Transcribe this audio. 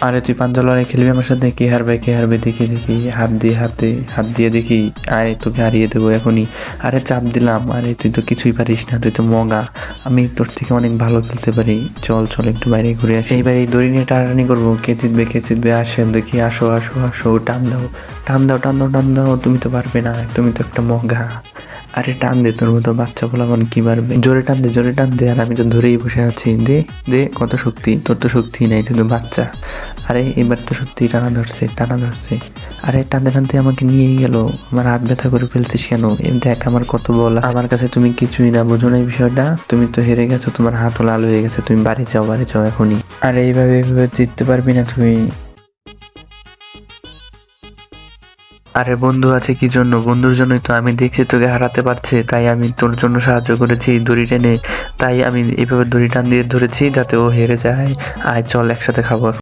আরে তুই পাঞ্জা লড়াই খেলবি আমার সাথে? কে হারবে দেখি দেখি, হাত দিয়ে দেখি। আরে তোকে হারিয়ে দেবো এখনই। আরে চাপ দিলাম। আরে তুই তো কিছুই পারিস না, তুই তো মগা। আমি তোর থেকে অনেক ভালো খেলতে পারি। চল চল একটু বাইরে ঘুরে আসি। এইবার এই দড়ি নিয়ে টানাটানি করবো, কে জিতবে আসেন দেখি। আসো আসো আসো, টান দাও টান দাও টান দাও টান দাও। তুমি তো পারবে না, তুমি তো একটা মগা। আরে টান দে, তোর মতো বাচ্চা পোলাপান কি পারবে? জোরে টান দে জোরে টান দে। আর আমি তো ধরেই বসে আছি। দে দে, কত শক্তি! তোর তো শক্তি নাই, তুই তো বাচ্চা। আরে এবার তো সত্যি টানা ধরছে টানা ধরছে। আরে টানতে টানতে আমাকে নিয়েই গেল। আমার হাত ব্যথা করে ফেলছিস কেন? দেখ আমার কত বল আছে। আমার কাছে তুমি কিছুই না, বোঝো না এই বিষয়টা? তুমি তো হেরে গেছো, তোমার হাতও লাল হয়ে গেছে। তুমি বাড়ি যাও এখনই। আরে এইভাবে জিততে পারবি না তুই। আরে বন্ধু আছে কি জন্য? বন্ধুর জন্যই তো। আমি দেখছি তোকে হারাতে পারছে, তাই আমি তোর জন্য সাহায্য করেছি দড়ি টেনে। তাই আমি এইভাবে দড়ি টান দিয়ে ধরেছি যাতে ও হেরে যায়। আয় চল একসাথে খাবো।